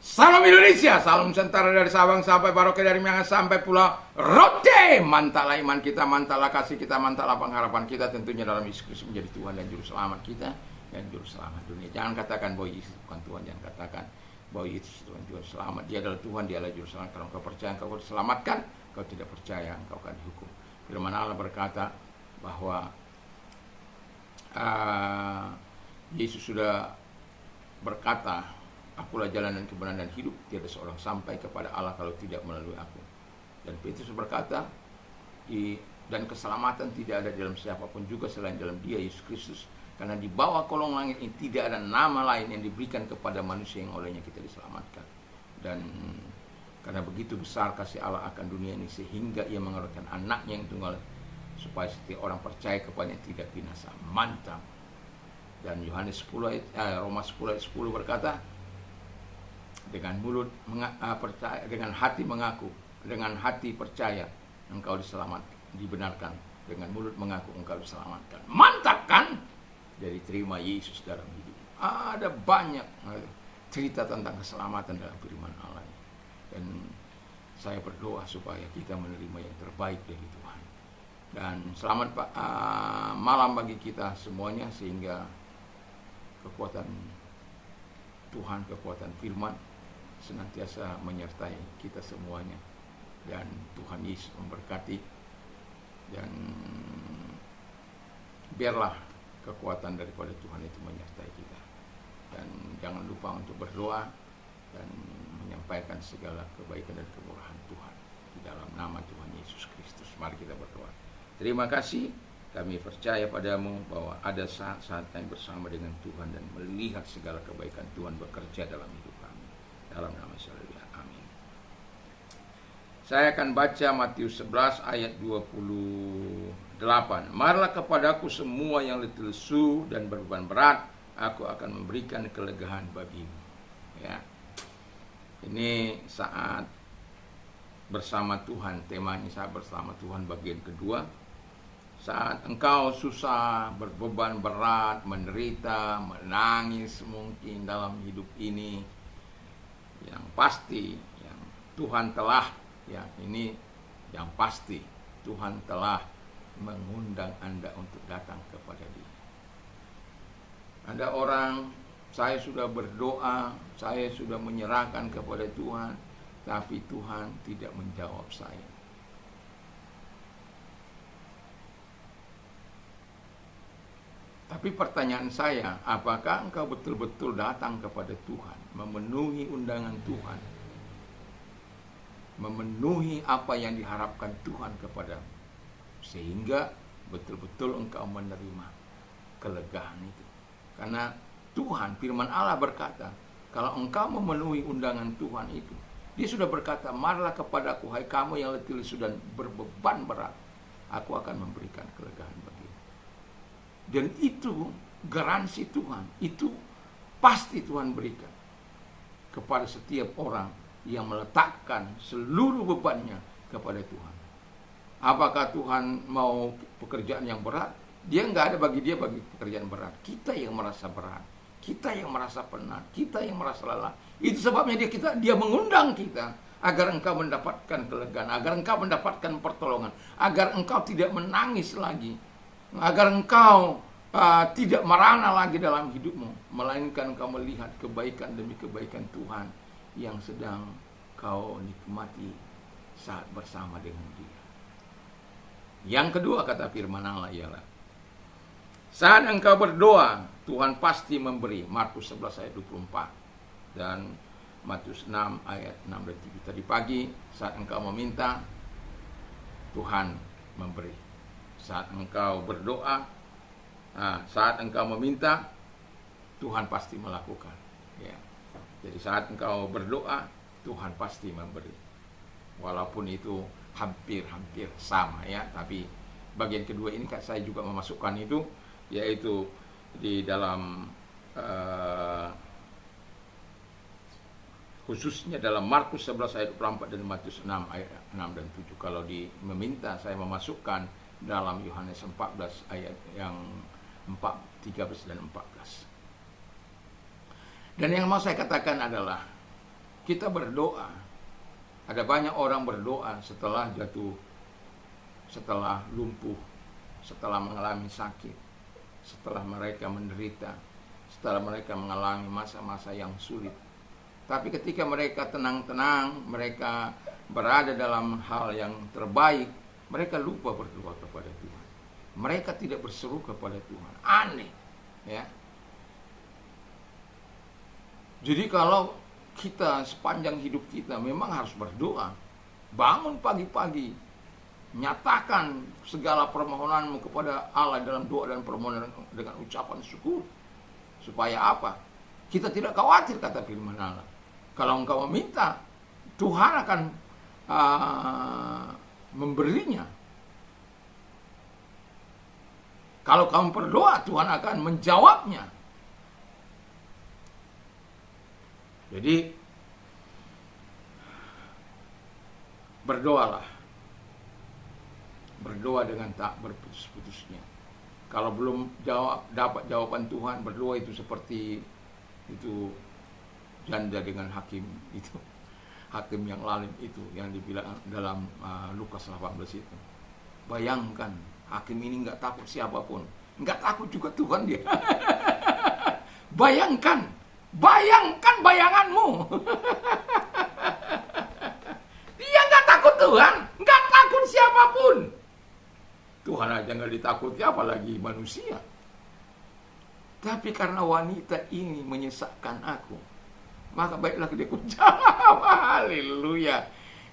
Salam Indonesia, salam Nusantara dari Sabang sampai Merauke, dari Miangas sampai Pulau Rote. Mantalah iman kita, mantalah kasih kita, mantalah pengharapan kita tentunya dalam Yesus Kristus menjadi Tuhan dan Juru Selamat kita dan Juru Selamat dunia. Jangan katakan bahwa Yesus bukan Tuhan, jangan katakan bahwa Yesus Tuhan Juru Selamat. Dia adalah Tuhan, dia adalah Juru Selamat. Kalau kau percaya, kau diselamatkan. Kau tidak percaya, engkau akan dihukum. Firman Allah berkata bahwa Yesus sudah berkata, akulah jalan dan kebenaran dan hidup, tiada seorang sampai kepada Allah kalau tidak melalui aku. Dan Petrus berkata, dan keselamatan tidak ada dalam siapapun juga selain dalam Dia, Yesus Kristus. Karena di bawah kolong langit ini tidak ada nama lain yang diberikan kepada manusia yang olehnya kita diselamatkan. Dan karena begitu besar kasih Allah akan dunia ini, sehingga Ia mengaruniakan anaknya yang tunggal, supaya setiap orang percaya kepadanya tidak binasa. Mantap. Dan Yohanes 10 Roma 10 ayat 10 berkata, dengan mulut percaya, dengan hati mengaku, dengan hati percaya, engkau diselamatkan, dibenarkan. Dengan mulut mengaku, engkau diselamatkan. Mantap kan? Jadi terima Yesus dalam hidup. Ada banyak cerita tentang keselamatan dalam firman Allah. Dan saya berdoa supaya kita menerima yang terbaik dari Tuhan. Dan selamat malam bagi kita semuanya, sehingga kekuatan Tuhan, kekuatan firman senantiasa menyertai kita semuanya. Dan Tuhan Yesus memberkati. Dan biarlah kekuatan daripada Tuhan itu menyertai kita. Dan jangan lupa untuk berdoa dan menyampaikan segala kebaikan dan kemurahan Tuhan di dalam nama Tuhan Yesus Kristus. Mari kita berdoa. Terima kasih, kami percaya padamu bahwa ada saat-saat yang bersama dengan Tuhan dan melihat segala kebaikan Tuhan bekerja dalam hidup kami. Dalam nama Yesus, amin. Saya akan baca Matius 11 ayat 28. Marilah kepadaku semua yang letih lesu dan berbeban berat, aku akan memberikan kelegaan bagimu. Ya. Ini saat bersama Tuhan, temanya saat bersama Tuhan bagian kedua. Saat engkau susah, berbeban berat, menderita, menangis mungkin dalam hidup ini, yang pasti yang Tuhan telah, ya ini yang pasti Tuhan telah mengundang Anda untuk datang kepada Dia. Ada orang, saya sudah berdoa, saya sudah menyerahkan kepada Tuhan, tapi Tuhan tidak menjawab saya. Tapi pertanyaan saya, apakah engkau betul-betul datang kepada Tuhan, memenuhi undangan Tuhan, memenuhi apa yang diharapkan Tuhan kepadamu, sehingga betul-betul engkau menerima kelegaan itu? Karena Tuhan, firman Allah berkata, kalau engkau memenuhi undangan Tuhan itu, Dia sudah berkata, marilah kepadaku, hai kamu yang letih lesu dan berbeban berat, aku akan memberikan kelegaan bagimu. Dan itu garansi Tuhan, itu pasti Tuhan berikan kepada setiap orang yang meletakkan seluruh bebannya kepada Tuhan. Apakah Tuhan mau pekerjaan yang berat? Dia nggak ada bagi Dia bagi pekerjaan berat. Kita yang merasa berat, kita yang merasa penat, kita yang merasa lelah. Itu sebabnya dia mengundang kita agar engkau mendapatkan kelegaan, agar engkau mendapatkan pertolongan, agar engkau tidak menangis lagi, agar engkau tidak merana lagi dalam hidupmu, melainkan engkau melihat kebaikan demi kebaikan Tuhan yang sedang kau nikmati saat bersama dengan Dia. Yang kedua, kata firman Allah ialah, saat engkau berdoa, Tuhan pasti memberi. Markus 11 ayat 24 dan Matius 6 ayat 6 dan 7. Tadi pagi saat engkau meminta, Tuhan memberi. Saat engkau berdoa, saat engkau meminta, Tuhan pasti melakukan. Ya. Jadi saat engkau berdoa, Tuhan pasti memberi. Walaupun itu hampir sama ya, tapi bagian kedua ini saya juga memasukkan itu, yaitu di dalam khususnya dalam Markus 11 ayat 24 dan Matius 6 ayat 6 dan 7. Kalau meminta, saya memasukkan dalam Yohanes 14 ayat yang 13 dan 14. Dan yang mau saya katakan adalah kita berdoa. Ada banyak orang berdoa setelah jatuh, setelah lumpuh, setelah mengalami sakit, setelah mereka menderita, setelah mereka mengalami masa-masa yang sulit. Tapi ketika mereka tenang-tenang, mereka berada dalam hal yang terbaik, mereka lupa berdoa kepada Tuhan. Mereka tidak berseru kepada Tuhan. Aneh, ya. Jadi kalau kita sepanjang hidup kita memang harus berdoa. Bangun pagi-pagi, nyatakan segala permohonanmu kepada Allah dalam doa dan permohonan dengan ucapan syukur. Supaya apa? Kita tidak khawatir, kata firman Allah. Kalau engkau meminta, Tuhan akan memberinya. Kalau kamu berdoa, Tuhan akan menjawabnya. Jadi berdoalah. Berdoa dengan tak berputus-putusnya. Kalau belum dapat jawaban Tuhan, berdoa itu seperti itu janda dengan hakim itu. Hakim yang lalim itu yang dibilang dalam Lukas 18 itu. Bayangkan, hakim ini nggak takut siapapun. Nggak takut juga Tuhan dia. Bayangkan bayanganmu. Dia nggak takut Tuhan, nggak takut siapapun. Tuhan aja nggak ditakuti, apalagi manusia. Tapi karena wanita ini menyesakkan aku, maka baiklah dia jawab. Haleluya.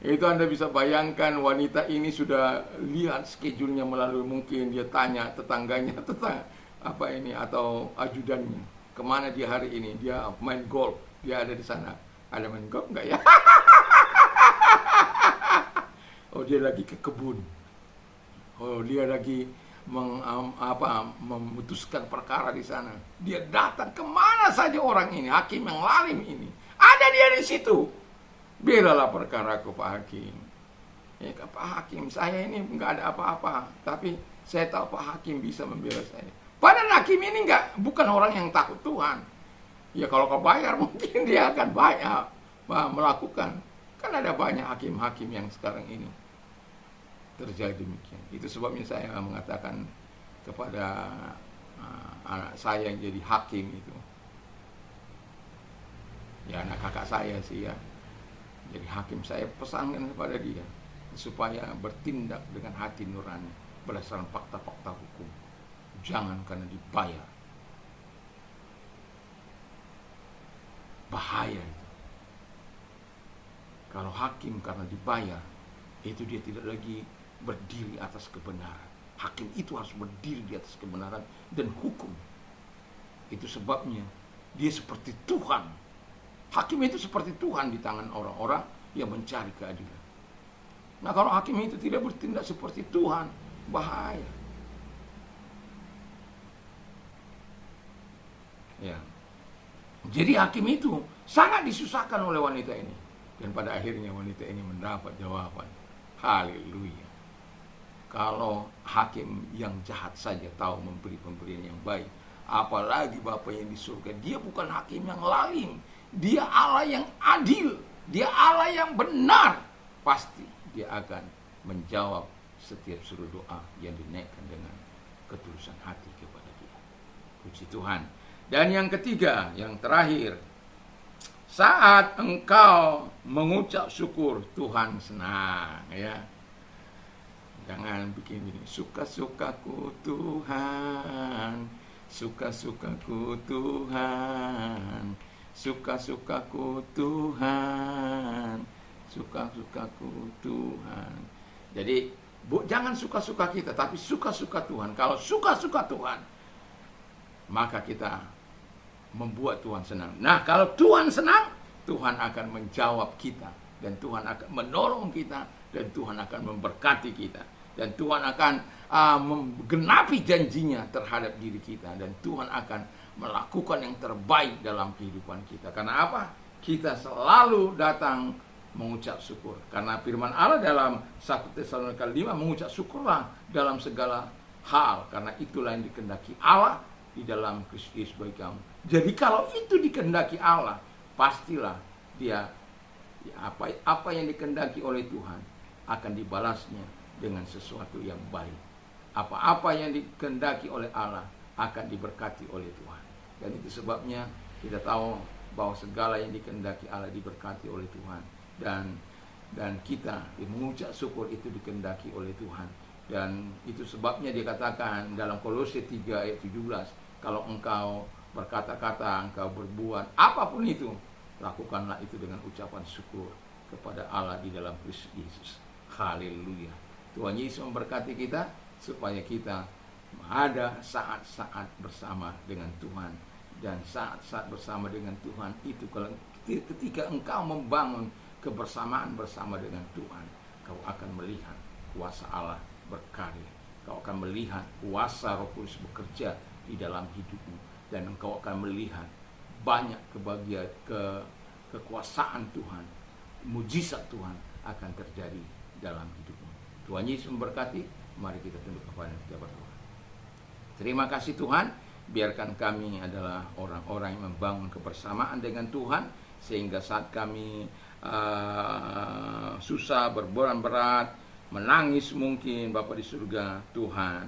Itu Anda bisa bayangkan, wanita ini sudah lihat schedule-nya melalui, mungkin dia tanya tetangganya tentang apa ini atau ajudannya, kemana dia hari ini, dia main golf, dia ada di sana. Ada main golf nggak ya? Oh, dia lagi ke kebun. Oh, dia lagi memutuskan perkara di sana. Dia datang kemana saja orang ini, hakim yang lalim ini. Ada dia di situ. Belalah perkaraku, Pak Hakim. Ya, Pak Hakim, saya ini nggak ada apa-apa, tapi saya tahu Pak Hakim bisa membela saya. Padahal hakim ini bukan orang yang takut Tuhan. Ya kalau kau bayar mungkin dia akan banyak melakukan. Kan ada banyak hakim-hakim yang sekarang ini terjadi demikian. Itu sebabnya saya mengatakan kepada anak saya yang jadi hakim itu, ya anak kakak saya sih ya, jadi hakim, saya pesankan kepada dia supaya bertindak dengan hati nurani berdasarkan fakta-fakta hukum, jangan karena dibayar. Bahaya itu. Kalau hakim karena dibayar, itu dia tidak lagi berdiri atas kebenaran. Hakim itu harus berdiri di atas kebenaran dan hukum. Itu sebabnya dia seperti Tuhan. Hakim itu seperti Tuhan di tangan orang-orang yang mencari keadilan. Nah, kalau hakim itu tidak bertindak seperti Tuhan, bahaya. Ya. Jadi hakim itu sangat disusahkan oleh wanita ini. Dan pada akhirnya wanita ini mendapat jawaban. Haleluya. Kalau hakim yang jahat saja tahu memberi pemberian yang baik, apalagi Bapa yang di surga. Dia bukan hakim yang lalim, dia Allah yang adil, dia Allah yang benar. Pasti dia akan menjawab setiap seru doa yang dinaikkan dengan ketulusan hati kepada dia. Puji Tuhan. Dan yang ketiga, yang terakhir, saat engkau mengucap syukur, Tuhan senang, ya. Jangan bikin ini, suka-sukaku Tuhan, suka-sukaku Tuhan, suka-sukaku Tuhan, suka-sukaku Tuhan. Jadi jangan suka-suka kita, tapi suka-suka Tuhan. Kalau suka-suka Tuhan, maka kita membuat Tuhan senang. Nah, kalau Tuhan senang, Tuhan akan menjawab kita, dan Tuhan akan menolong kita, dan Tuhan akan memberkati kita, dan Tuhan akan menggenapi janjinya terhadap diri kita, dan Tuhan akan melakukan yang terbaik dalam kehidupan kita. Karena apa? Kita selalu datang mengucap syukur. Karena firman Allah dalam 1 Tesalonika 5, mengucap syukurlah dalam segala hal, karena itulah yang dikehendaki Allah di dalam Kristus bagi kamu. Jadi kalau itu dikehendaki Allah, pastilah dia Ya, apa yang dikehendaki oleh Tuhan akan dibalasnya dengan sesuatu yang baik. Apa-apa yang dikehendaki oleh Allah akan diberkati oleh Tuhan. Dan itu sebabnya kita tahu bahwa segala yang dikehendaki Allah diberkati oleh Tuhan. Dan kita mengucap syukur itu dikehendaki oleh Tuhan. Dan itu sebabnya dikatakan dalam Kolose 3 ayat 17, kalau engkau berkata-kata, engkau berbuat apapun itu, lakukanlah itu dengan ucapan syukur kepada Allah di dalam Kristus Yesus. Haleluya. Tuhan Yesus memberkati kita supaya kita ada saat-saat bersama dengan Tuhan. Dan saat-saat bersama dengan Tuhan itu ketika engkau membangun kebersamaan bersama dengan Tuhan, kau akan melihat kuasa Allah berkarya. Kau akan melihat kuasa Roh Kudus bekerja di dalam hidupmu. Dan engkau akan melihat banyak kekuasaan Tuhan, mujizat Tuhan akan terjadi dalam hidupmu. Tuhan Yesus memberkati. Mari kita tunduk kepada kita berdoa. Terima kasih Tuhan, biarkan kami adalah orang-orang yang membangun kebersamaan dengan Tuhan, sehingga saat kami susah, berbeban berat, menangis mungkin, Bapa di surga, Tuhan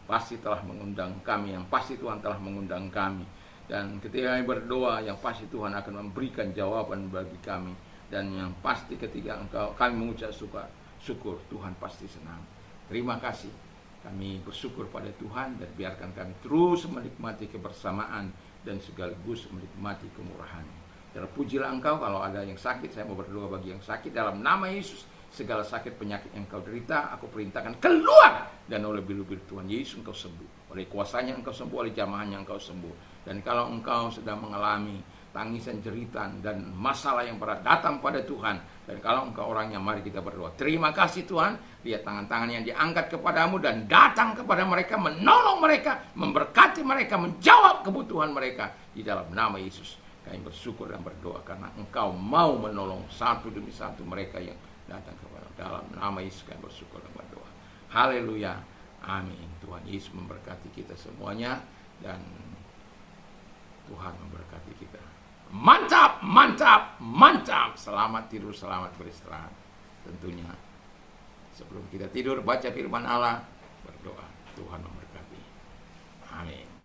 pasti telah mengundang kami, yang pasti Tuhan telah mengundang kami. Dan ketika kami berdoa, yang pasti Tuhan akan memberikan jawaban bagi kami. Dan yang pasti ketika kami mengucap syukur, Tuhan pasti senang. Terima kasih. Kami bersyukur pada Tuhan, dan biarkan kami terus menikmati kebersamaan dan sekaligus menikmati kemurahan-Nya. Terpujilah Engkau. Kalau ada yang sakit, saya mau berdoa bagi yang sakit dalam nama Yesus. Segala sakit penyakit yang engkau derita, aku perintahkan keluar. Dan oleh lebih-lebih Tuhan Yesus engkau sembuh. Oleh kuasanya engkau sembuh, oleh jamahannya engkau sembuh. Dan kalau engkau sedang mengalami tangisan, jeritan, dan masalah yang berat, datang pada Tuhan. Dan kalau engkau orangnya, mari kita berdoa. Terima kasih Tuhan, lihat tangan-tangan yang diangkat kepadamu dan datang kepada mereka, menolong mereka, memberkati mereka, menjawab kebutuhan mereka di dalam nama Yesus. Kami bersyukur dan berdoa karena engkau mau menolong satu demi satu mereka yang datang kepada dalam nama Yesus. Kami bersyukur dan berdoa. Haleluya. Amin. Tuhan Yesus memberkati kita semuanya, dan Tuhan memberkati kita. Mantap, mantap, mantap. Selamat tidur, selamat beristirahat. Tentunya sebelum kita tidur, baca firman Allah, berdoa. Tuhan memberkati. Amin.